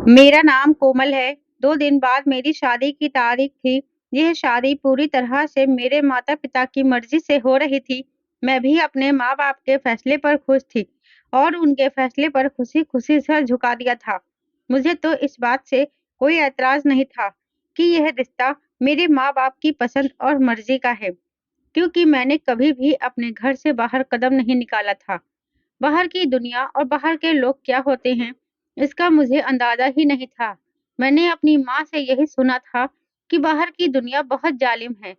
मेरा नाम कोमल है। 2 दिन बाद मेरी शादी की तारीख थी। यह शादी पूरी तरह से मेरे माता-पिता की मर्ज़ी से हो रही थी। मैं भी अपने माँ-बाप के फैसले पर खुश थी और उनके फैसले पर खुशी-खुशी सर झुका दिया था। मुझे तो इस बात से कोई ऐतराज़ नहीं था कि यह रिश्ता मेरे माँ-बाप की पसंद और मर्ज़ी का है, क्योंकि मैंने कभी भी अपने घर से बाहर कदम नहीं निकाला था। बाहर की दुनिया और बाहर के लोग क्या होते हैं, इसका मुझे अंदाज़ा ही नहीं था। मैंने अपनी माँ से यही सुना था कि बाहर की दुनिया बहुत ज़ालिम है,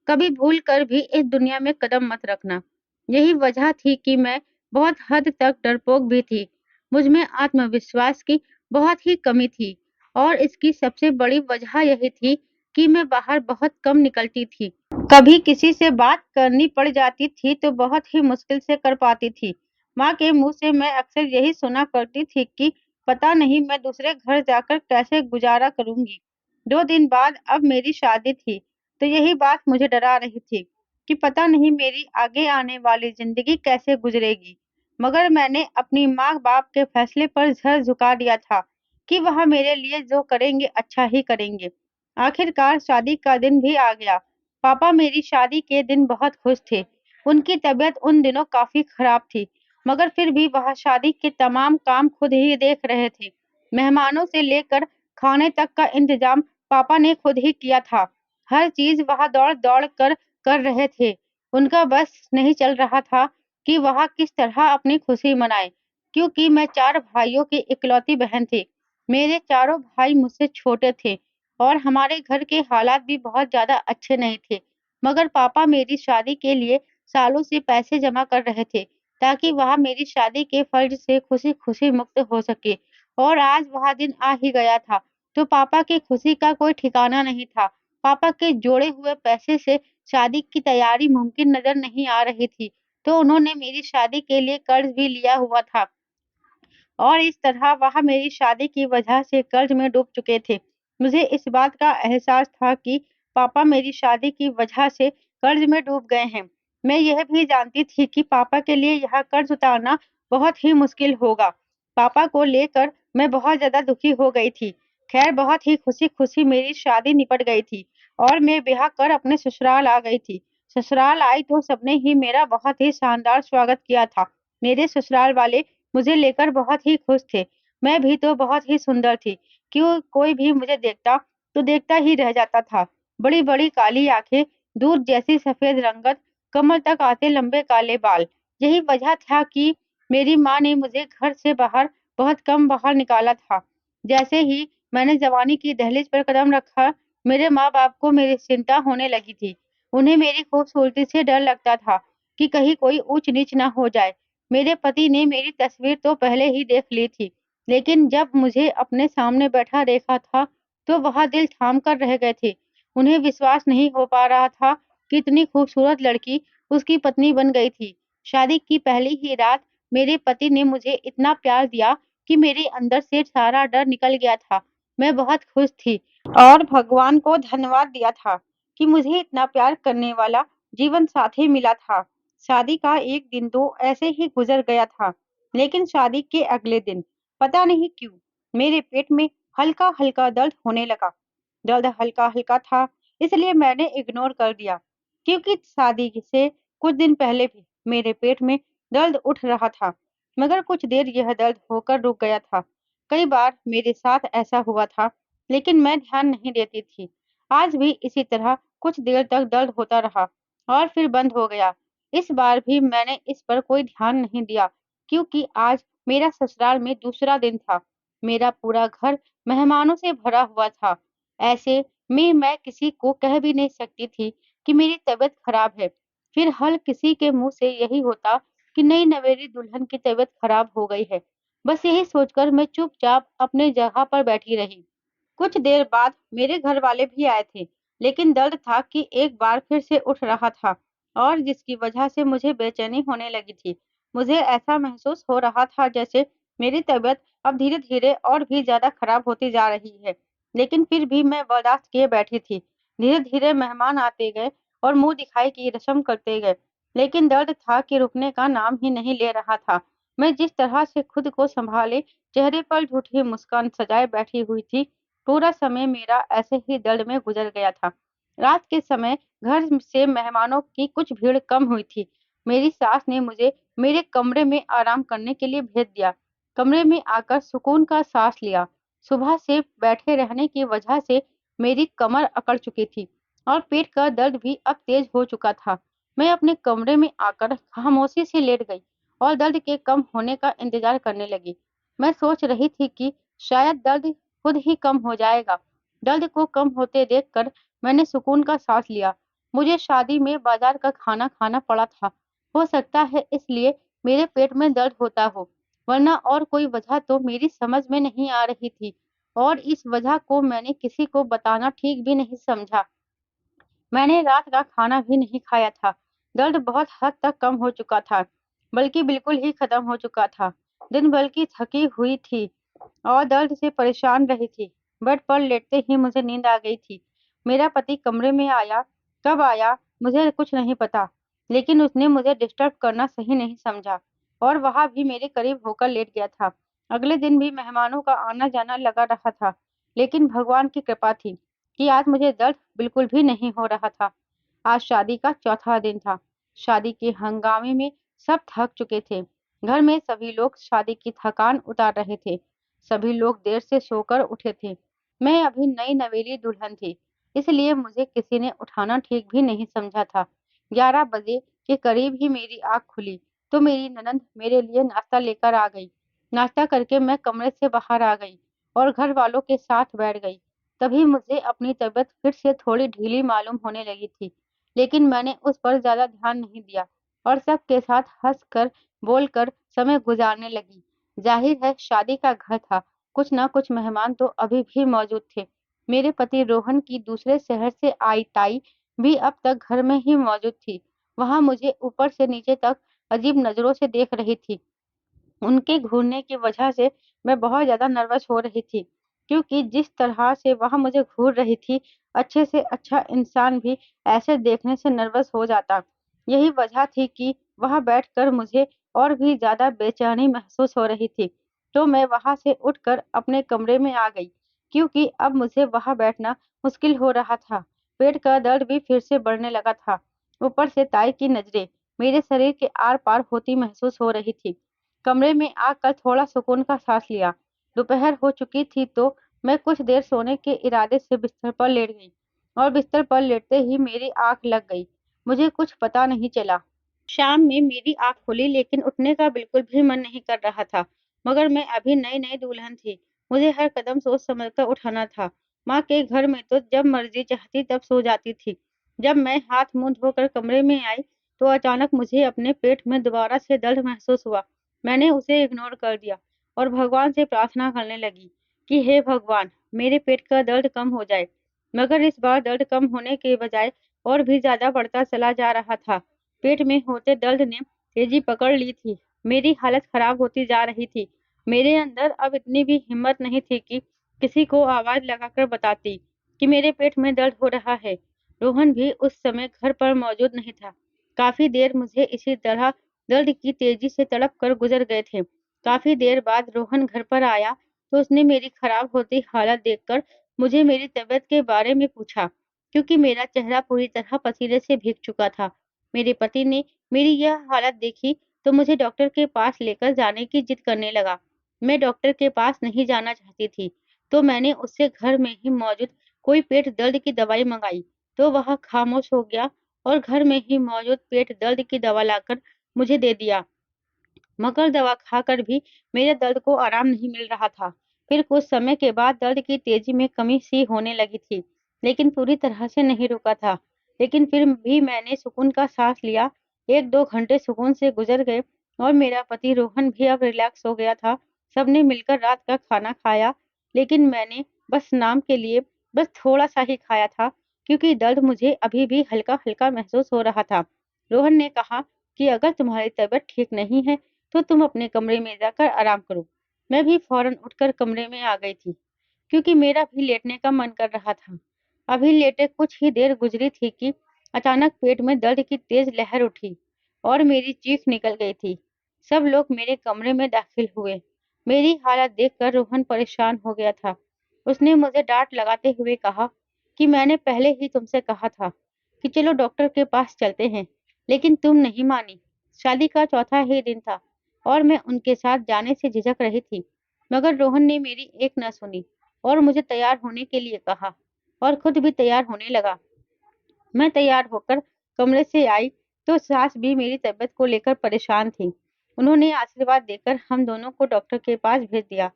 कभी भूल कर भी इस दुनिया में कदम मत रखना। यही वजह थी कि मैं बहुत हद तक डरपोक भी थी। मुझ में आत्मविश्वास की बहुत ही कमी थी और इसकी सबसे बड़ी वजह यही थी कि मैं बाहर बहुत कम निकलती थी। कभी किसी से बात करनी पड़ जाती थी तो बहुत ही मुश्किल से कर पाती थी। माँ के मुँह से मैं अक्सर यही सुना करती थी कि पता नहीं मैं दूसरे घर जाकर कैसे गुज़ारा करूँगी। 2 दिन बाद अब मेरी शादी थी, तो यही बात मुझे डरा रही थी कि पता नहीं मेरी आगे आने वाली ज़िंदगी कैसे गुज़रेगी। मगर मैंने अपनी माँ-बाप के फैसले पर सर झुका दिया था कि वह मेरे लिए जो करेंगे अच्छा ही करेंगे। आखिरकार शादी का दिन भी आ गया। पापा मेरी शादी के दिन बहुत खुश थे। उनकी तबीयत उन दिनों काफ़ी खराब थी, मगर फिर भी वह शादी के तमाम काम खुद ही देख रहे थे। मेहमानों से लेकर खाने तक का इंतज़ाम पापा ने खुद ही किया था। हर चीज़ वह दौड़-दौड़ कर रहे थे। उनका बस नहीं चल रहा था कि वह किस तरह अपनी खुशी मनाएँ, क्योंकि मैं 4 भाइयों की इकलौती बहन थी। मेरे चारों भाई मुझसे छोटे थे और हमारे घर के हालात भी बहुत ज़्यादा अच्छे नहीं थे। मगर पापा मेरी शादी के लिए सालों से पैसे जमा कर रहे थे, ताकि वह मेरी शादी के फ़र्ज़ से खुशी-खुशी मुक्त हो सके। और आज वह दिन आ ही गया था, तो पापा की खुशी का कोई ठिकाना नहीं था। पापा के जोड़े हुए पैसे से शादी की तैयारी मुमकिन नज़र नहीं आ रही थी, तो उन्होंने मेरी शादी के लिए कर्ज़ भी लिया हुआ था। और इस तरह वह मेरी शादी की वजह से कर्ज में डूब चुके थे। मुझे इस बात का एहसास था कि पापा मेरी शादी की वजह से कर्ज में डूब गए हैं। मैं यह भी जानती थी कि पापा के लिए यह कर्ज उतारना बहुत ही मुश्किल होगा। पापा को लेकर मैं बहुत ज़्यादा दुखी हो गई थी। खैर बहुत ही खुशी-खुशी मेरी शादी निपट गई थी और मैं ब्याह कर अपने ससुराल आ गई थी। ससुराल आई तो सबने ही मेरा बहुत ही शानदार स्वागत किया था। मेरे ससुराल वाले मुझे लेकर बहुत ही खुश थे। मैं भी तो बहुत ही सुंदर थी। कोई भी मुझे देखता तो देखता ही रह जाता था। बड़ी-बड़ी काली आँखें, दूध जैसी सफ़ेद रंगत, कमर तक आते लंबे काले बाल। यही वजह था कि मेरी माँ ने मुझे घर से बाहर बहुत कम बाहर निकाला था। जैसे ही मैंने जवानी की दहलीज पर कदम रखा, मेरे माँ-बाप को मेरी चिंता होने लगी थी। उन्हें मेरी खूबसूरती से डर लगता था कि कहीं कोई ऊँच-नीच ना हो जाए। मेरे पति ने मेरी तस्वीर तो पहले ही देख ली थी, लेकिन जब मुझे अपने सामने बैठा देखा था, तो वह दिल थाम कर रह गए थे। उन्हें विश्वास नहीं हो पा रहा था कि इतनी खूबसूरत लड़की उसकी पत्नी बन गई थी। शादी की पहली ही रात मेरे पति ने मुझे इतना प्यार दिया कि मेरे अंदर से सारा डर निकल गया था। मैं बहुत खुश थी और भगवान को धन्यवाद दिया था कि मुझे इतना प्यार करने वाला जीवन साथी मिला था। शादी का 1 दिन तो ऐसे ही गुज़र गया था, लेकिन शादी के अगले दिन पता नहीं क्यों मेरे पेट में हल्का-हल्का दर्द होने लगा। दर्द हल्का-हल्का था, इसलिए मैंने इग्नोर कर दिया, क्योंकि शादी से कुछ दिन पहले भी मेरे पेट में दर्द उठ रहा था, मगर कुछ देर यह दर्द होकर रुक गया था। कई बार मेरे साथ ऐसा हुआ था, लेकिन मैं ध्यान नहीं देती थी। आज भी इसी तरह कुछ देर तक दर्द होता रहा और फिर बंद हो गया। इस बार भी मैंने इस पर कोई ध्यान नहीं दिया, क्योंकि आज मेरा ससुराल में दूसरा दिन था। मेरा पूरा घर मेहमानों से भरा हुआ था। ऐसे में मैं किसी को कह भी नहीं सकती थी कि मेरी तबीयत खराब है। फिर हर किसी के मुँह से यही होता कि नई नवेली दुल्हन की तबीयत खराब हो गई है। बस यही सोचकर मैं चुपचाप अपनी जगह पर बैठी रही। कुछ देर बाद मेरे घर वाले भी आए थे, लेकिन दर्द था कि एक बार फिर से उठ रहा था और जिसकी वजह से मुझे बेचैनी होने लगी थी। मुझे ऐसा महसूस हो रहा था जैसे मेरी तबीयत अब धीरे-धीरे और भी ज़्यादा खराब होती जा रही है, लेकिन फिर भी मैं बर्दाश्त किए बैठी थी। धीरे-धीरे मेहमान आते गए और मुँह दिखाई की रस्म करते गए, लेकिन दर्द था कि रुकने का नाम ही नहीं ले रहा था। मैं जिस तरह से खुद को सँभाले चेहरे पर झूठी मुस्कान सजाए बैठी हुई थी। पूरा समय मेरा ऐसे ही दर्द में गुजर गया था। रात के समय घर से मेहमानों की कुछ भीड़ कम हुई थी। मेरी सास ने मुझे मेरे कमरे में आराम करने के लिए भेज दिया। कमरे में आकर सुकून का सांस लिया। सुबह से बैठे रहने की वजह से मेरी कमर अकड़ चुकी थी और पेट का दर्द भी अब तेज हो चुका था। मैं अपने कमरे में आकर खामोशी से लेट गई और दर्द के कम होने का इंतजार करने लगी। मैं सोच रही थी कि शायद दर्द खुद ही कम हो जाएगा। दर्द को कम होते देखकर मैंने सुकून का सांस लिया। मुझे शादी में बाजार का खाना खाना पड़ा था। हो सकता है इसलिए मेरे पेट में दर्द होता हो, वरना और कोई वजह तो मेरी समझ में नहीं आ रही थी और इस वजह को मैंने किसी को बताना ठीक भी नहीं समझा। मैंने रात का खाना भी नहीं खाया था। दर्द बहुत हद तक कम हो चुका था, बल्कि बिल्कुल ही खत्म हो चुका था। दिन भर की थकी हुई थी और दर्द से परेशान रही थी। बेड पर लेटते ही मुझे नींद आ गई थी। मेरा पति कमरे में आया, कब आया मुझे कुछ नहीं पता, लेकिन उसने मुझे डिस्टर्ब करना सही नहीं समझा और वहां भी मेरे करीब होकर लेट गया था। अगले दिन भी मेहमानों का आना जाना लगा रहा था, लेकिन भगवान की कृपा थी कि आज मुझे दर्द बिल्कुल भी नहीं हो रहा था। आज शादी का चौथा दिन था। शादी के हंगामे में सब थक चुके थे। घर में सभी लोग शादी की थकान उतार रहे थे। सभी लोग देर से सोकर उठे थे। मैं अभी नई नवेली दुल्हन थी, इसलिए मुझे किसी ने उठाना ठीक भी नहीं समझा था। 11 बजे के करीब ही मेरी आंख खुली तो मेरी ननद मेरे लिए नाश्ता लेकर आ गई। नाश्ता करके मैं कमरे से बाहर आ गई और घर वालों के साथ बैठ गई। तभी मुझे अपनी तबीयत फिर से थोड़ी ढीली मालूम होने लगी थी, लेकिन मैंने उस पर ज्यादा ध्यान नहीं दिया और सबके साथ हंसकर बोलकर समय गुजारने लगी। जाहिर है शादी का घर था, कुछ ना कुछ मेहमान तो अभी भी मौजूद थे। मेरे पति रोहन की दूसरे शहर से आई ताई भी अब तक घर में ही मौजूद थी। वहां मुझे ऊपर से नीचे तक अजीब नजरों से देख रही थी। उनके घूरने की वजह से मैं बहुत ज़्यादा नर्वस हो रही थी, क्योंकि जिस तरह से वह मुझे घूर रही थी, अच्छे से अच्छा इंसान भी ऐसे देखने से नर्वस हो जाता। यही वजह थी कि वहाँ बैठकर मुझे और भी ज़्यादा बेचैनी महसूस हो रही थी। तो मैं वहाँ से उठकर अपने कमरे में आ गई, क्योंकि अब मुझे वहाँ बैठना मुश्किल हो रहा था। पेट का दर्द भी फिर से बढ़ने लगा था। ऊपर से ताई की नज़रें मेरे शरीर के आर-पार होती महसूस हो रही थी। कमरे में आकर थोड़ा सुकून का सांस लिया। दोपहर हो चुकी थी तो मैं कुछ देर सोने के इरादे से बिस्तर पर लेट गई और बिस्तर पर लेटते ही मेरी आंख लग गई। मुझे कुछ पता नहीं चला। शाम में मेरी आंख खुली, लेकिन उठने का बिल्कुल भी मन नहीं कर रहा था। मगर मैं अभी नई नई दुल्हन थी। मुझे हर कदम सोच समझ कर उठाना था। माँ के घर में तो जब मर्जी चाहती तब सो जाती थी। जब मैं हाथ मुंह धोकर कमरे में आई तो अचानक मुझे अपने पेट में दोबारा से दर्द महसूस हुआ। मैंने उसे इग्नोर कर दिया और भगवान से प्रार्थना करने लगी कि हे भगवान, मेरे पेट का दर्द कम हो जाए। मगर इस बार दर्द कम होने के बजाय और भी ज्यादा बढ़ता चला जा रहा था। पेट में होते दर्द ने तेजी पकड़ ली थी। मेरी हालत खराब होती जा रही थी। मेरे अंदर अब इतनी भी हिम्मत नहीं थी कि किसी को आवाज लगाकर बताती कि मेरे पेट में दर्द हो रहा है। रोहन भी उस समय घर पर मौजूद नहीं था। काफी देर मुझे इसी तरह दर्द की तेजी से तड़प कर गुजर गए थे। काफी देर बाद रोहन घर पर आया तो उसने मेरी खराब होती हालत देखकर मुझे मेरी तबीयत के बारे में पूछा, क्योंकि मेरा चेहरा पूरी तरह पसीने से भीग चुका था। मेरे पति ने मेरी यह हालत देखी तो मुझे डॉक्टर के पास लेकर जाने की जिद करने लगा। मैं डॉक्टर के पास नहीं जाना चाहती थी, तो मैंने उससे घर में ही मौजूद कोई पेट दर्द की दवाई मंगाई, तो वह खामोश हो गया और घर में ही मौजूद पेट दर्द की दवा लाकर मुझे दे दिया। मगर दवा खाकर भी मेरे दर्द को आराम नहीं मिल रहा था। फिर कुछ समय के बाद दर्द की तेजी में कमी सी होने लगी थी, लेकिन पूरी तरह से नहीं रुका था। लेकिन फिर भी मैंने सुकून का सांस लिया। 1-2 घंटे सुकून से गुजर गए और मेरा पति रोहन भी अब रिलैक्स हो गया था। सबने मिलकर रात का खाना खाया, लेकिन मैंने बस नाम के लिए बस थोड़ा सा ही खाया था, क्योंकि दर्द मुझे अभी भी हल्का हल्का महसूस हो रहा था। रोहन ने कहा कि अगर तुम्हारी तबीयत ठीक नहीं है तो तुम अपने कमरे में जाकर आराम करो। मैं भी फौरन उठकर कमरे में आ गई थी, क्योंकि मेरा भी लेटने का मन कर रहा था। अभी लेटे कुछ ही देर गुजरी थी कि अचानक पेट में दर्द की तेज लहर उठी और मेरी चीख निकल गई थी। सब लोग मेरे कमरे में दाखिल हुए। मेरी हालत देखकर रोहन परेशान हो गया था। उसने मुझे डांट लगाते हुए कहा कि मैंने पहले ही तुमसे कहा था कि चलो डॉक्टर के पास चलते हैं, लेकिन तुम नहीं मानी। शादी का चौथा ही दिन था और मैं उनके साथ जाने से झिझक रही थी, मगर रोहन ने मेरी एक न सुनी और मुझे तैयार होने के लिए कहा और खुद भी तैयार होने लगा। मैं तैयार होकर कमरे से आई तो सास भी मेरी तबीयत को लेकर परेशान थी। उन्होंने आशीर्वाद देकर हम दोनों को डॉक्टर के पास भेज दिया।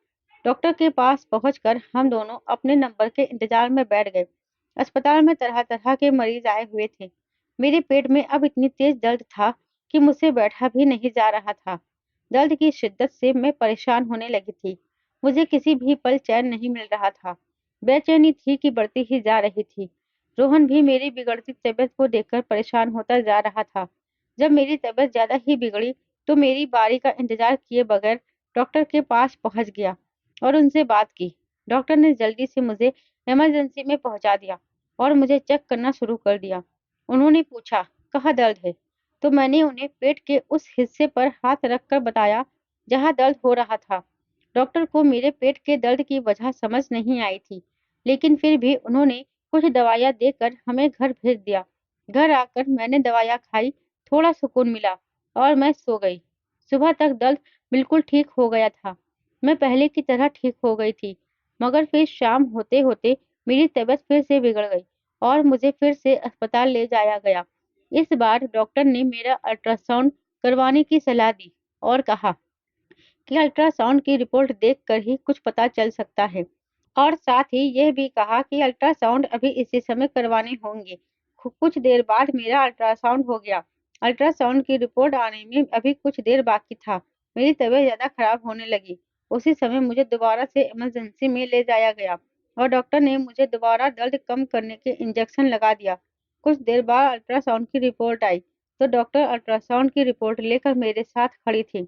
डॉक्टर के पास पहुंचकर हम दोनों अपने नंबर के इंतजार में बैठ गए। अस्पताल में तरह तरह के मरीज आए हुए थे। मेरे पेट में अब इतनी तेज दर्द था कि मुझसे बैठा भी नहीं जा रहा था। दर्द की शिद्दत से मैं परेशान होने लगी थी। मुझे किसी भी पल चैन नहीं मिल रहा था। बेचैनी थी कि बढ़ती ही जा रही थी। रोहन भी मेरी बिगड़ती तबीयत को देखकर परेशान होता जा रहा था। जब मेरी तबीयत ज्यादा ही बिगड़ी तो मेरी बारी का इंतजार किए बगैर डॉक्टर के पास पहुंच गया और उनसे बात की। डॉक्टर ने जल्दी से मुझे इमरजेंसी में पहुंचा दिया और मुझे चेक करना शुरू कर दिया। उन्होंने पूछा, कहाँ दर्द है? तो मैंने उन्हें पेट के उस हिस्से पर हाथ रखकर बताया जहाँ दर्द हो रहा था। डॉक्टर को मेरे पेट के दर्द की वजह समझ नहीं आई थी, लेकिन फिर भी उन्होंने कुछ दवाइयाँ देकर हमें घर भेज दिया। घर आकर मैंने दवाइयाँ खाई, थोड़ा सुकून मिला और मैं सो गई। सुबह तक दर्द बिल्कुल ठीक हो गया था। मैं पहले की तरह ठीक हो गई थी, मगर फिर शाम होते-होते मेरी तबीयत फिर से बिगड़ गई और मुझे फिर से अस्पताल ले जाया गया। इस बार डॉक्टर ने मेरा अल्ट्रासाउंड करवाने की सलाह दी और कहा कि अल्ट्रासाउंड की रिपोर्ट देखकर ही कुछ पता चल सकता है। और साथ ही यह भी कहा कि अल्ट्रासाउंड अभी इसी समय करवाने होंगे। कुछ देर बाद मेरा अल्ट्रासाउंड हो गया। अल्ट्रासाउंड की रिपोर्ट आने में अभी कुछ देर बाकी था। मेरी तबीयत ज्यादा खराब होने लगी। उसी समय मुझे दोबारा से इमरजेंसी में ले जाया गया और डॉक्टर ने मुझे दोबारा दर्द कम करने के इंजेक्शन लगा दिया। कुछ देर बाद अल्ट्रासाउंड की रिपोर्ट आई तो डॉक्टर अल्ट्रासाउंड की रिपोर्ट लेकर मेरे साथ खड़ी थी।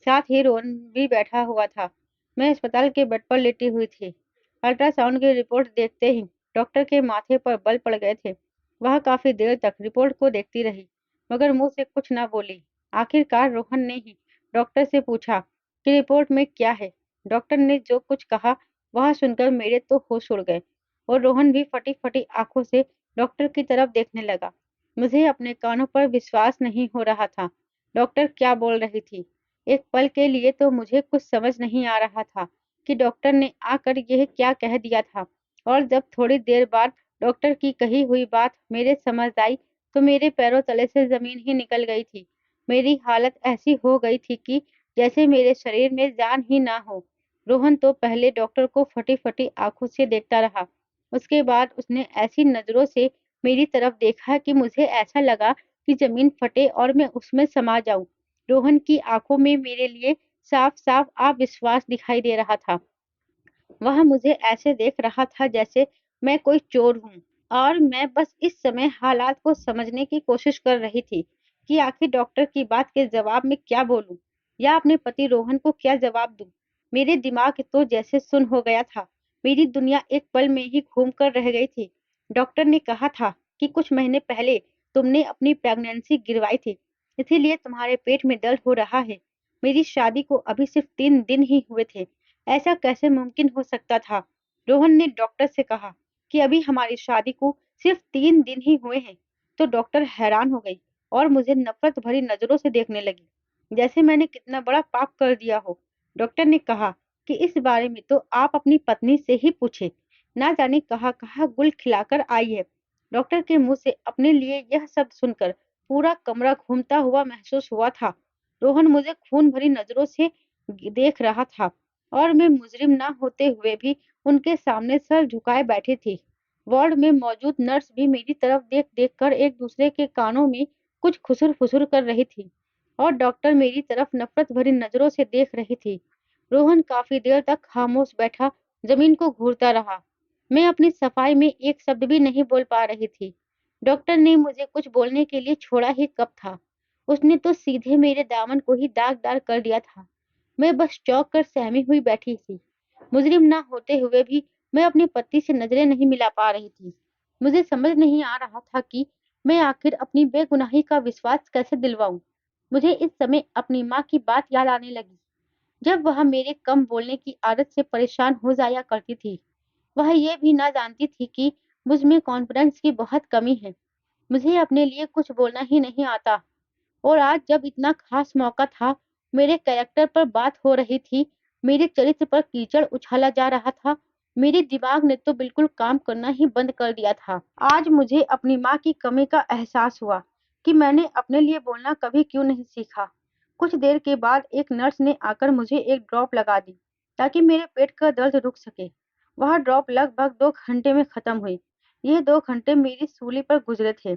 साथ ही रोहन भी बैठा हुआ था। मैं अस्पताल के बेड पर लेटी हुई थी। अल्ट्रासाउंड की रिपोर्ट देखते ही डॉक्टर के माथे पर बल पड़ गए थे। वह काफी देर तक रिपोर्ट को देखती रही, मगर मुंह से कुछ न बोली। आखिरकार रोहन ने ही डॉक्टर से पूछा कि रिपोर्ट में क्या है। डॉक्टर ने जो कुछ कहा वह सुनकर मेरे तो होश उड़ गए और रोहन भी फटी फटी आंखों से डॉक्टर की तरफ देखने लगा। मुझे अपने कानों पर विश्वास नहीं हो रहा था। डॉक्टर क्या बोल रही थी? एक पल के लिए तो मुझे कुछ समझ नहीं आ रहा था कि डॉक्टर ने आकर यह क्या कह दिया था। और जब थोड़ी देर बाद डॉक्टर की कही हुई बात मेरे समझ आई तो मेरे पैरों तले से जमीन ही निकल गई थी। मेरी हालत ऐसी हो गई थी कि जैसे मेरे शरीर में जान ही ना हो। रोहन तो पहले डॉक्टर को फटी फटी आंखों से देखता रहा। उसके बाद उसने ऐसी नजरों से मेरी तरफ देखा कि मुझे ऐसा लगा कि जमीन फटे और मैं उसमें समा जाऊं। रोहन की आंखों में मेरे लिए साफ साफ अविश्वास दिखाई दे रहा था। वह मुझे ऐसे देख रहा था जैसे मैं कोई चोर हूँ और मैं बस इस समय हालात को समझने की कोशिश कर रही थी कि आखिर डॉक्टर की बात के जवाब में क्या बोलूं या अपने पति रोहन को क्या जवाब दूं। मेरे दिमाग तो जैसे सुन हो गया था। मेरी दुनिया एक पल में ही घूम कर रह गई थी। डॉक्टर ने कहा था कि कुछ महीने पहले तुमने अपनी प्रेगनेंसी गिरवाई थी, इसीलिए तुम्हारे पेट में दर्द हो रहा है। मेरी शादी को अभी सिर्फ 3 दिन ही हुए थे। ऐसा कैसे मुमकिन हो सकता था? रोहन ने डॉक्टर से कहा कि अभी हमारी शादी को सिर्फ 3 दिन ही हुए हैं। तो डॉक्टर हैरान हो गई और मुझे नफरत भरी नजरों से देखने लगी, जैसे मैंने कितना बड़ा पाप कर दिया हो। डॉक्टर ने कहा कि इस बारे में तो आप अपनी पत्नी से ही पूछे। ना जाने कहाँ कहाँ गुल खिलाकर आई है। डॉक्टर के मुंह से अपने लिए यह शब्द सुनकर पूरा कमरा घूमता हुआ महसूस हुआ था। रोहन मुझे खून भरी नजरों से देख रहा था और मैं मुजरिम ना होते हुए भी उनके सामने सर झुकाए बैठी थी। वार्ड में मौजूद नर्स भी मेरी तरफ देख देख कर एक दूसरे के कानों में कुछ खुसुर फुसुर कर रही थी और डॉक्टर मेरी तरफ नफरत भरी नजरों से देख रही थी। रोहन काफी देर तक खामोश बैठा जमीन को घूरता रहा। मैं अपनी सफाई में एक शब्द भी नहीं बोल पा रही थी। डॉक्टर ने मुझे कुछ बोलने के लिए छोड़ा ही कब था। उसने तो सीधे मेरे दामन को ही दागदार कर दिया था। मैं बस चौंक कर सहमी हुई बैठी थी। मुजरिम ना होते हुए भी मैं अपने पति से नजरें नहीं मिला पा रही थी। मुझे समझ नहीं आ रहा था कि मैं आखिर अपनी बेगुनाही का विश्वास कैसे दिलवाऊं। मुझे इस समय अपनी माँ की बात याद आने लगी। जब वह मेरे कम बोलने की आदत से परेशान हो जाया करती थी। वह ये भी ना जानती थी कि मुझ में कॉन्फिडेंस की बहुत कमी है। मुझे अपने लिए कुछ बोलना ही नहीं आता। और आज जब इतना खास मौका था, मेरे कैरेक्टर पर बात हो रही थी, मेरे चरित्र पर कीचड़ उछाला जा रहा था, मेरे दिमाग ने तो बिल्कुल काम करना ही बंद कर दिया था। आज मुझे अपनी माँ की कमी का एहसास हुआ कि मैंने अपने लिए बोलना कभी क्यों नहीं सीखा। कुछ देर के बाद एक नर्स ने आकर मुझे एक ड्रॉप लगा दी ताकि मेरे पेट का दर्द रुक सके। वह ड्रॉप लगभग 2 घंटे में खत्म हुई। ये 2 घंटे मेरी सूली पर गुजरे थे।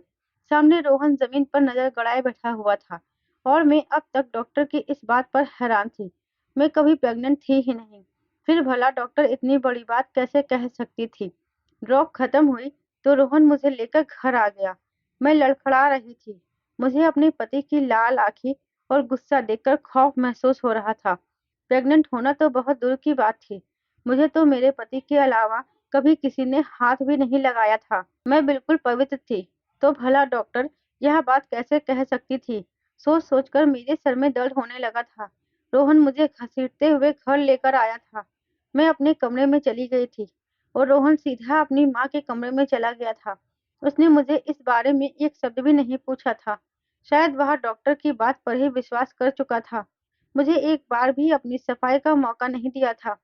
सामने रोहन जमीन पर नजर गड़ाए बैठा हुआ था और मैं अब तक डॉक्टर की इस बात पर हैरान थी। मैं कभी प्रेग्नेंट थी ही नहीं। फिर भला डॉक्टर इतनी बड़ी बात कैसे कह सकती थी। ड्रॉप खत्म हुई तो रोहन मुझे लेकर घर आ गया। मैं लड़खड़ा रही थी। मुझे अपने पति की लाल आंखें और गुस्सा देखकर खौफ महसूस हो रहा था। प्रेग्नेंट होना तो बहुत दूर की बात थी। मुझे तो मेरे पति के अलावा कभी किसी ने हाथ भी नहीं लगाया था। मैं बिल्कुल पवित्र थी। तो भला डॉक्टर यह बात कैसे कह सकती थी। सोच सोचकर मेरे सर में दर्द होने लगा था। रोहन मुझे घसीटते हुए घर लेकर आया था। मैं अपने कमरे में चली गई थी और रोहन सीधा अपनी माँ के कमरे में चला गया था। उसने मुझे इस बारे में एक शब्द भी नहीं पूछा था। शायद वह डॉक्टर की बात पर ही विश्वास कर चुका था। मुझे एक बार भी अपनी सफाई का मौका नहीं दिया था।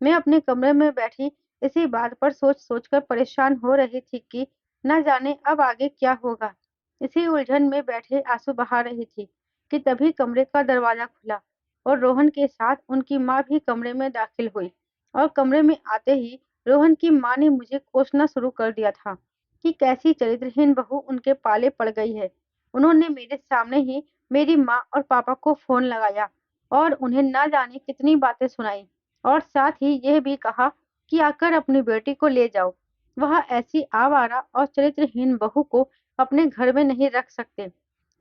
मैं अपने कमरे में बैठी इसी बात पर सोच सोचकर परेशान हो रही थी कि न जाने अब आगे क्या होगा। इसी उलझन में बैठे आंसू बहा रही थी कि तभी कमरे का दरवाजा खुला और रोहन के साथ उनकी माँ भी कमरे में दाखिल हुई। और कमरे में आते ही रोहन की माँ ने मुझे कोसना शुरू कर दिया था कि कैसी चरित्रहीन बहू उनके पाले पड़ गई है। उन्होंने मेरे सामने ही मेरी माँ और पापा को फोन लगाया और उन्हें ना जाने कितनी बातें सुनाई और साथ ही यह भी कहा कि आकर अपनी बेटी को ले जाओ। वह ऐसी आवारा और चरित्रहीन बहू को अपने घर में नहीं रख सकते।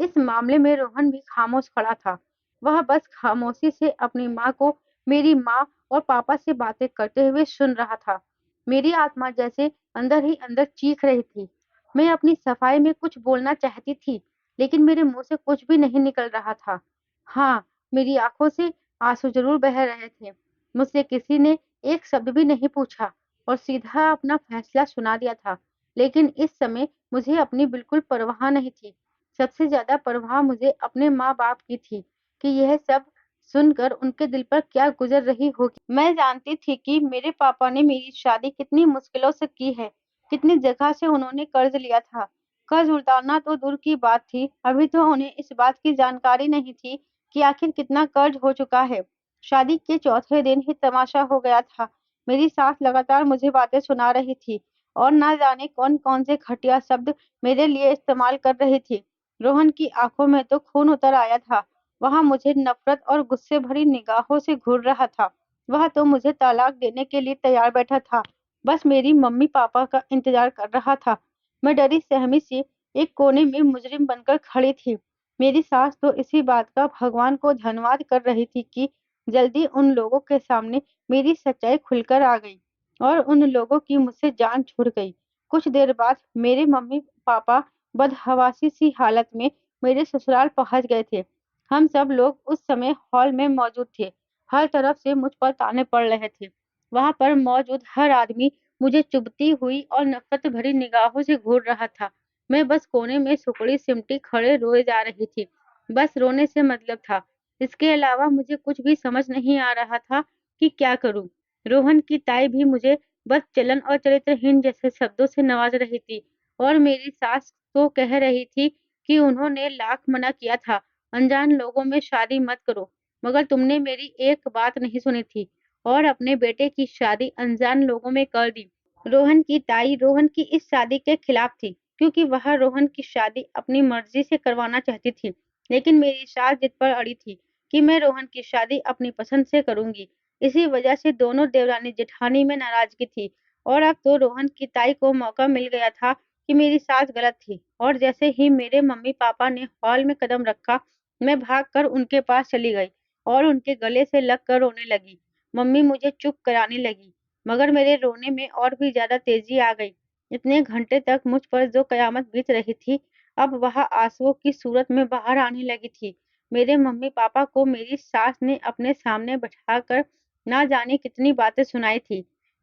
इस मामले में रोहन भी खामोश खड़ा था। वह बस खामोशी से अपनी माँ को मेरी माँ और पापा से बातें करते हुए सुन रहा था। मेरी आत्मा जैसे अंदर ही अंदर चीख रही थी। मैं अपनी सफाई में कुछ बोलना चाहती थी, लेकिन मेरे मुंह से कुछ भी नहीं निकल रहा था। हाँ, मेरी आंखों से आंसू जरूर बह रहे थे। मुझसे किसी ने एक शब्द भी नहीं पूछा और सीधा अपना फैसला सुना दिया था। लेकिन इस समय मुझे अपनी बिल्कुल परवाह नहीं थी। सबसे ज्यादा परवाह मुझे अपने माँ-बाप की थी कि यह सब सुनकर उनके दिल पर क्या गुजर रही होगी। मैं जानती थी कि मेरे पापा ने मेरी शादी कितनी मुश्किलों से की है, कितनी जगह से उन्होंने कर्ज लिया था। कर्ज उतारना तो दूर की बात थी, अभी तो उन्हें इस बात की जानकारी नहीं थी कि आखिर कितना कर्ज हो चुका है। शादी के चौथे दिन ही तमाशा हो गया था। मेरी सास लगातार मुझे बातें सुना रही थी और ना जाने कौन-कौन से घटिया शब्द मेरे लिए इस्तेमाल कर रही थी। रोहन की आंखों में तो खून उतर आया था। वह मुझे नफरत और गुस्से भरी निगाहों से घूर रहा था। वह तो मुझे तलाक देने के लिए तैयार बैठा था। बस मेरी मम्मी-पापा का इंतजार कर रहा था। मैं डरी सहमी सी एक कोने में मुजरिम बनकर खड़ी थी। मेरी सास तो इसी बात का भगवान को धन्यवाद कर रही थी कि जल्दी उन लोगों के सामने मेरी सच्चाई खुलकर आ गई और उन लोगों की मुझसे जान छूट गई। कुछ देर बाद मेरे मम्मी-पापा बदहवासी सी हालत में मेरे ससुराल पहुंच गए थे। हम सब लोग उस समय हॉल में मौजूद थे। हर तरफ से मुझ पर ताने पड़ रहे थे। वहां पर मौजूद हर आदमी मुझे चुभती हुई और नफरत भरी निगाहों से घूर रहा था। मैं बस कोने में सुकड़ी सिमटी खड़े रोए जा रही थी। बस रोने से मतलब था। इसके अलावा मुझे कुछ भी समझ नहीं आ रहा था कि क्या करूं। रोहन की ताई भी मुझे बस चलन और चरित्रहीन जैसे शब्दों से नवाज रही थी और मेरी सास तो कह रही थी कि उन्होंने लाख मना किया था, अनजान लोगों में शादी मत करो, मगर तुमने मेरी एक बात नहीं सुनी थी और अपने बेटे की शादी अनजान लोगों में कर दी। रोहन की ताई रोहन की इस शादी के खिलाफ थी क्योंकि वह रोहन की शादी अपनी मर्जी से करवाना चाहती थी। लेकिन मेरी सास जिद पर अड़ी थी कि मैं रोहन की शादी अपनी पसंद से करूंगी। इसी वजह से दोनों देवरानी जेठानी में नाराजगी थी और अब तो रोहन की ताई को मौका मिल गया था कि मेरी सास गलत थी। और जैसे ही मेरे मम्मी पापा ने हॉल में कदम रखा, मैं भागकर उनके पास चली गई और उनके गले से लगकर रोने लगी। मम्मी मुझे चुप कराने लगी, मगर मेरे रोने में और भी ज्यादा तेजी आ गई। इतने घंटे तक मुझ पर जो कयामत बीत रही थी, अब वह आंसुओं की सूरत में बाहर आने लगी थी। मेरे मम्मी-पापा को मेरी सास ने अपने सामने बैठाकर ना जाने कितनी बातें सुनाई थी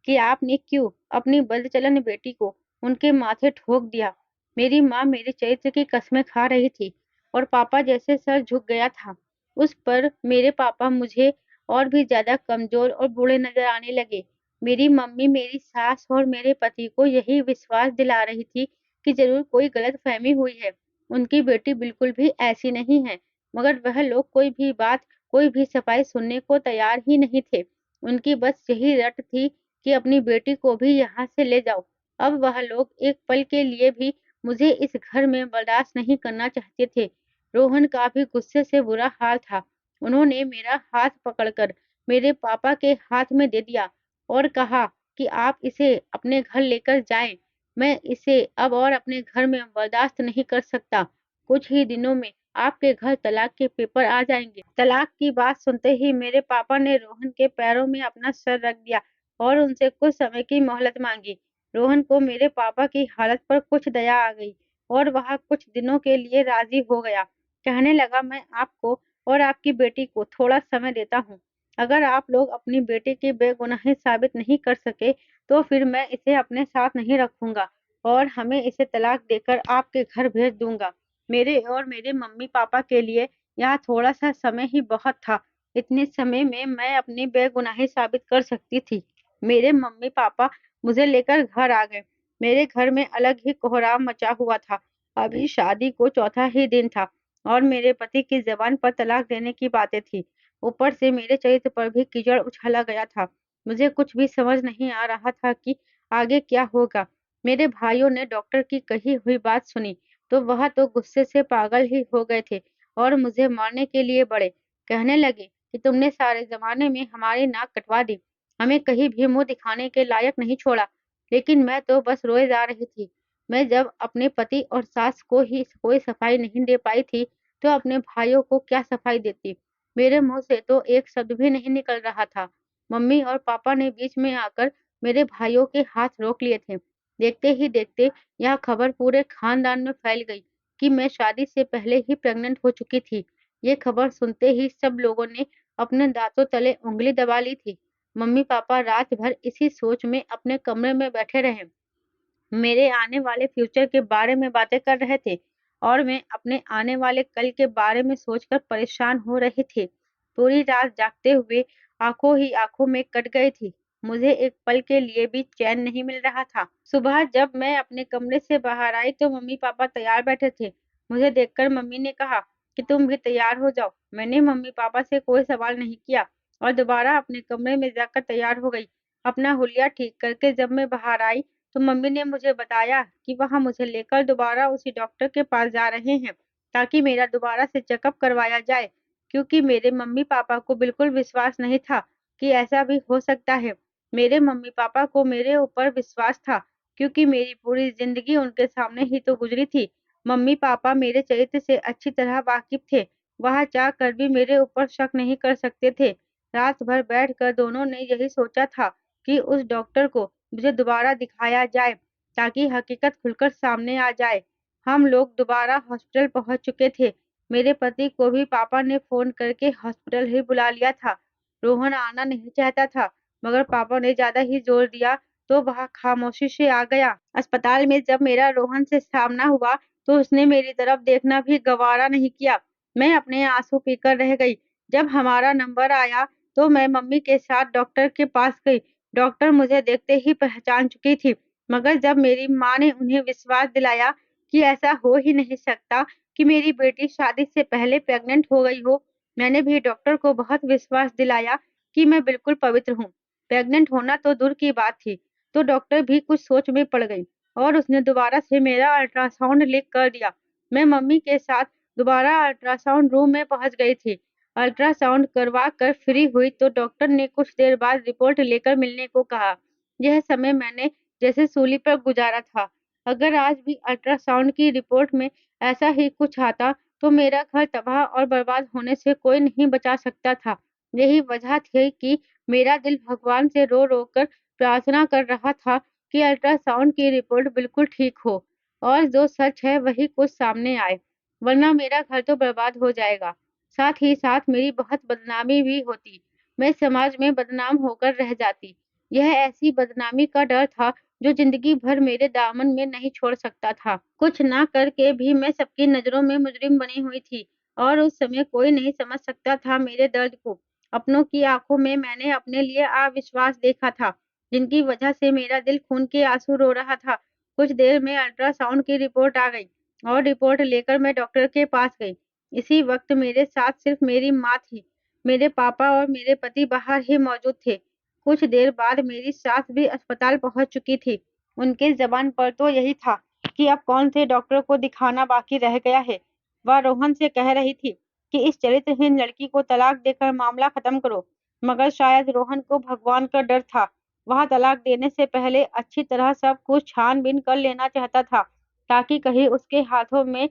कि आपने क्यों अपनी बदचलन बेटी को उनके माथे ठोक दिया। मेरी माँ मेरे चरित्र की कस्में खा रही थी और पापा जैसे सर झुक गया था। उस पर मेरे पापा मुझे और भी ज़्यादा कमज़ोर और बूढ़े नज़र आने लगे। मेरी मम्मी मेरी सास और मेरे पति को यही विश्वास दिला रही थी कि ज़रूर कोई गलतफ़हमी हुई है। उनकी बेटी बिल्कुल भी ऐसी नहीं है, मगर वह लोग कोई भी बात, कोई भी सफाई सुनने को तैयार ही नहीं थे। उनकी बस यही रट थी कि अपनी बेटी को भी यहाँ से ले जाओ। अब वह लोग एक पल के लिए भी मुझे इस घर में बर्दाश्त नहीं करना चाहते थे। रोहन का भी गुस्से से बुरा हाल था। उन्होंने मेरा हाथ पकड़कर मेरे पापा के हाथ में दे दिया और कहा कि आप इसे अपने घर लेकर जाएं। मैं इसे अब और अपने घर में बर्दाश्त नहीं कर सकता। कुछ ही दिनों में आपके घर तलाक के पेपर आ जाएंगे। तलाक की बात सुनते ही मेरे पापा ने रोहन के पैरों में अपना सर रख दिया और उनसे कुछ समय की मोहलत मांगी। रोहन को मेरे पापा की हालत पर कुछ दया आ गई और वह कुछ दिनों के लिए राजी हो गया। कहने लगा, मैं आपको और आपकी बेटी को थोड़ा समय देता हूँ। अगर आप लोग अपनी बेटी की बेगुनाही साबित नहीं कर सके, तो फिर मैं इसे अपने साथ नहीं रखूंगा और हमें इसे तलाक देकर आपके घर भेज दूंगा। मेरे और मेरे मम्मी-पापा के लिए यहाँ थोड़ा-सा समय ही बहुत था। इतने समय में मैं अपनी बेगुनाही साबित कर सकती थी। मेरे मम्मी-पापा मुझे लेकर घर आ गए। मेरे घर में अलग ही कोहराम मचा हुआ था। अभी शादी को चौथा ही दिन था और मेरे पति की ज़बान पर तलाक देने की बातें थी। ऊपर से मेरे चरित्र पर भी कीचड़ उछाला गया था। मुझे कुछ भी समझ नहीं आ रहा था कि आगे क्या होगा। मेरे भाइयों ने डॉक्टर की कही हुई बात सुनी तो वह तो गुस्से से पागल ही हो गए थे और मुझे मारने के लिए बढ़े। कहने लगे कि तुमने सारे ज़माने में हमारी नाक कटवा दी, हमें कहीं भी मुँह दिखाने के लायक नहीं छोड़ा। लेकिन मैं तो बस रोए जा रही थी। मैं जब अपने पति और सास को ही कोई सफाई नहीं दे पाई थी, तो अपने भाइयों को क्या सफाई देती। मेरे मुँह से तो एक शब्द भी नहीं निकल रहा था। मम्मी और पापा ने बीच में आकर मेरे भाइयों के हाथ रोक लिए थे। देखते ही देखते यह खबर पूरे खानदान में फैल गई कि मैं शादी से पहले ही प्रेग्नेंट हो चुकी थी। ये खबर सुनते ही सब लोगों ने अपने दांतों तले उँगली दबा ली थी। मम्मी-पापा रात भर इसी सोच में अपने कमरे में बैठे रहे। मेरे आने वाले फ्यूचर के बारे में बातें कर रहे थे और मैं अपने आने वाले कल के बारे में सोचकर परेशान हो रही थी। पूरी रात जागते हुए आंखों ही आंखों में कट गई थी। मुझे एक पल के लिए भी चैन नहीं मिल रहा था। सुबह जब मैं अपने कमरे से बाहर आई तो मम्मी पापा तैयार बैठे थे। मुझे देखकर मम्मी ने कहा कि तुम भी तैयार हो जाओ। मैंने मम्मी पापा से कोई सवाल नहीं किया और दोबारा अपने कमरे में जाकर तैयार हो गई। अपना हुलिया ठीक करके जब मैं बाहर आई तो मम्मी ने मुझे बताया कि वह मुझे लेकर दोबारा उसी डॉक्टर के पास जा रहे हैं ताकि मेरा दोबारा से चेकअप करवाया जाए, क्योंकि मेरे मम्मी पापा को बिल्कुल विश्वास नहीं था कि ऐसा भी हो सकता है। मेरे मम्मी पापा को मेरे ऊपर विश्वास था क्योंकि मेरी पूरी जिंदगी उनके सामने ही तो गुजरी थी। मम्मी पापा मेरे चरित्र से अच्छी तरह वाकिफ थे। वह चाह कर भी मेरे ऊपर शक नहीं कर सकते थे। रात भर बैठकर दोनों ने यही सोचा था कि उस डॉक्टर को मुझे दोबारा दिखाया जाए ताकि हकीकत खुलकर सामने आ जाए। हम लोग दोबारा हॉस्पिटल पहुंच चुके थे। मेरे पति को भी पापा ने फोन करके हॉस्पिटल ही बुला लिया था। रोहन आना नहीं चाहता था, मगर पापा ने ज्यादा ही जोर दिया तो वह खामोशी से आ गया। अस्पताल में जब मेरा रोहन से सामना हुआ तो उसने मेरी तरफ देखना भी गवारा नहीं किया। मैं अपने आंसू पीकर रह गई। जब हमारा नंबर आया तो मैं मम्मी के साथ डॉक्टर के पास गई। डॉक्टर मुझे देखते ही पहचान चुकी थी, मगर जब मेरी माँ ने उन्हें विश्वास दिलाया कि ऐसा हो ही नहीं सकता कि मेरी बेटी शादी से पहले प्रेग्नेंट हो गई हो, मैंने भी डॉक्टर को बहुत विश्वास दिलाया कि मैं बिल्कुल पवित्र हूँ। प्रेग्नेंट होना तो दूर की बात थी, तो डॉक्टर भी कुछ सोच में पड़ गई और उसने दोबारा से मेरा अल्ट्रासाउंड लिख कर दिया। मैं मम्मी के साथ दोबारा अल्ट्रासाउंड रूम में पहुंच गई थी। अल्ट्रासाउंड करवा कर फ्री हुई तो डॉक्टर ने कुछ देर बाद रिपोर्ट लेकर मिलने को कहा। यह समय मैंने जैसे सूली पर गुजारा था। अगर आज भी अल्ट्रासाउंड की रिपोर्ट में ऐसा ही कुछ आता तो मेरा घर तबाह और बर्बाद होने से कोई नहीं बचा सकता था। यही वजह थी कि मेरा दिल भगवान से रो रो कर प्रार्थना कर रहा था कि अल्ट्रासाउंड की रिपोर्ट बिल्कुल ठीक हो और जो सच है वही कुछ सामने आए, वरना मेरा घर तो बर्बाद हो जाएगा। साथ ही साथ मेरी बहुत बदनामी भी होती। मैं समाज में बदनाम होकर रह जाती। यह ऐसी बदनामी का डर था जो जिंदगी भर मेरे दामन में नहीं छोड़ सकता था। कुछ ना करके भी मैं सबकी नज़रों में मुजरिम बनी हुई थी और उस समय कोई नहीं समझ सकता था मेरे दर्द को। अपनों की आंखों में मैंने अपने लिए अविश्वास देखा था, जिनकी वजह से मेरा दिल खून के आंसू रो रहा था। कुछ देर में अल्ट्रासाउंड की रिपोर्ट आ गई और रिपोर्ट लेकर मैं डॉक्टर के पास गई। इसी वक्त मेरे साथ सिर्फ मेरी माँ थी। मेरे पापा और मेरे पति बाहर ही मौजूद थे। कुछ देर बाद मेरी सास भी अस्पताल पहुंच चुकी थी। उनके जबान पर तो यही था कि अब कौन से डॉक्टर को दिखाना बाकी रह गया है। वह रोहन से कह रही थी कि इस चरित्रहीन लड़की को तलाक देकर मामला खत्म करो। मगर शायद रोहन को भगवान का डर था। वह तलाक देने से पहले अच्छी तरह सब कुछ छानबीन कर लेना चाहता था, ताकि कहीं उसके हाथों में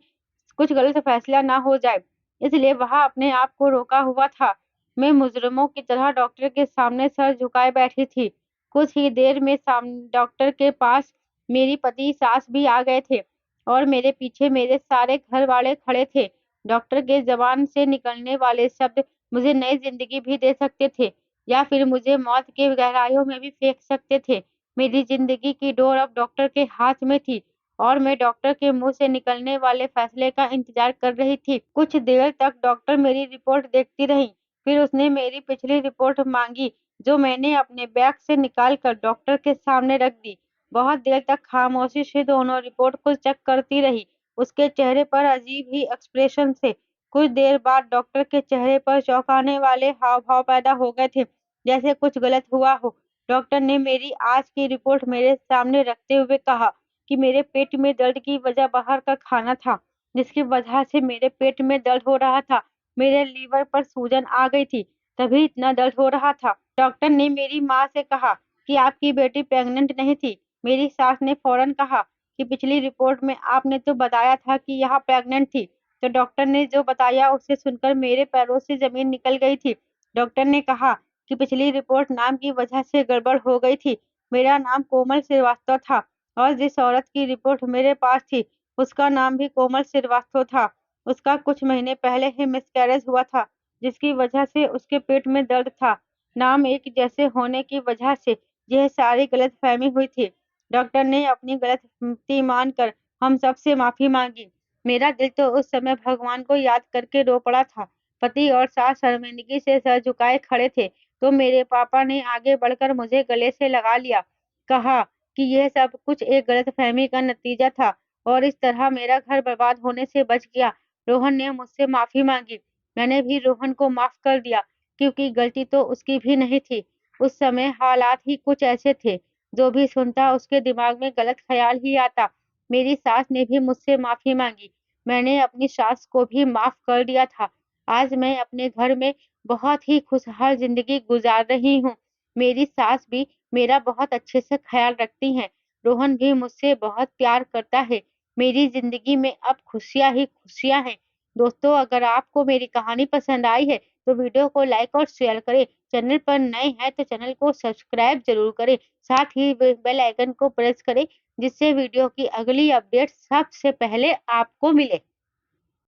कुछ गलत फैसला ना हो जाए। इसलिए वह अपने आप को रोका हुआ था। मैं मुजरिमों की तरह डॉक्टर के सामने सर झुकाए बैठी थी। कुछ ही देर में डॉक्टर के पास मेरी पति सास भी आ गए थे और मेरे पीछे मेरे सारे घर वाले खड़े थे। डॉक्टर के जबान से निकलने वाले शब्द मुझे नई जिंदगी भी दे सकते थे या फिर मुझे मौत के गहराइयों में भी फेंक सकते थे। मेरी जिंदगी की डोर अब डॉक्टर के हाथ में थी और मैं डॉक्टर के मुंह से निकलने वाले फैसले का इंतजार कर रही थी। कुछ देर तक डॉक्टर मेरी रिपोर्ट देखती रही। फिर उसने मेरी पिछली रिपोर्ट मांगी, जो मैंने अपने बैग से निकाल कर डॉक्टर के सामने रख दी। बहुत देर तक खामोशी से दोनों रिपोर्ट को चेक करती रही। उसके चेहरे पर अजीब ही एक्सप्रेशन थे। कुछ देर बाद डॉक्टर के चेहरे पर चौंकाने वाले हाव भाव पैदा हो गए थे, जैसे कुछ गलत हुआ हो। डॉक्टर ने मेरी आज की रिपोर्ट मेरे सामने रखते हुए कहा कि मेरे पेट में दर्द की वजह बाहर का खाना था, जिसकी वजह से मेरे पेट में दर्द हो रहा था। मेरे लीवर पर सूजन आ गई थी, तभी इतना दर्द हो रहा था। डॉक्टर ने मेरी माँ से कहा कि आपकी बेटी प्रेग्नेंट नहीं थी। मेरी सास ने फौरन कहा कि पिछली रिपोर्ट में आपने तो बताया था कि यह प्रेग्नेंट थी। तो डॉक्टर ने जो बताया उसे सुनकर मेरे पैरों से जमीन निकल गई थी। डॉक्टर ने कहा कि पिछली रिपोर्ट नाम की वजह से गड़बड़ हो गई थी। मेरा नाम कोमल श्रीवास्तव था और जिस औरत की रिपोर्ट मेरे पास थी, उसका नाम भी कोमल श्रीवास्तव था। उसका कुछ महीने पहले ही मिसकैरेज हुआ था, जिसकी वजह से उसके पेट में दर्द था। नाम एक जैसे होने की वजह से यह सारी गलतफहमी हुई थी। डॉक्टर ने अपनी गलती मानकर हम सबसे माफी मांगी। मेरा दिल तो उस समय भगवान को याद करके रो पड़ा था। पति और सास शर्मिंदगी से सर झुकाए खड़े थे, तो मेरे पापा ने आगे बढ़कर मुझे गले से लगा लिया। कहा कि यह सब कुछ एक गलतफहमी का नतीजा था और इस तरह मेरा घर बर्बाद होने से बच गया। रोहन ने मुझसे माफी मांगी। मैंने भी रोहन को माफ कर दिया, क्योंकि गलती तो उसकी भी नहीं थी। उस समय हालात ही कुछ ऐसे थे, जो भी सुनता उसके दिमाग में गलत ख्याल ही आता। मेरी सास ने भी मुझसे माफी मांगी। मैंने अपनी सास को भी माफ कर दिया था। आज मैं अपने घर में बहुत ही खुशहाल जिंदगी गुजार रही हूँ। मेरी सास भी मेरा बहुत अच्छे से ख्याल रखती हैं। रोहन भी मुझसे बहुत प्यार करता है। मेरी ज़िंदगी में अब खुशियाँ ही खुशियाँ हैं। दोस्तों, अगर आपको मेरी कहानी पसंद आई है, तो वीडियो को लाइक और शेयर करें। चैनल पर नए हैं तो चैनल को सब्सक्राइब ज़रूर करें। साथ ही बेल आइकन को प्रेस करें, जिससे वीडियो की अगली अपडेट सबसे पहले आपको मिले।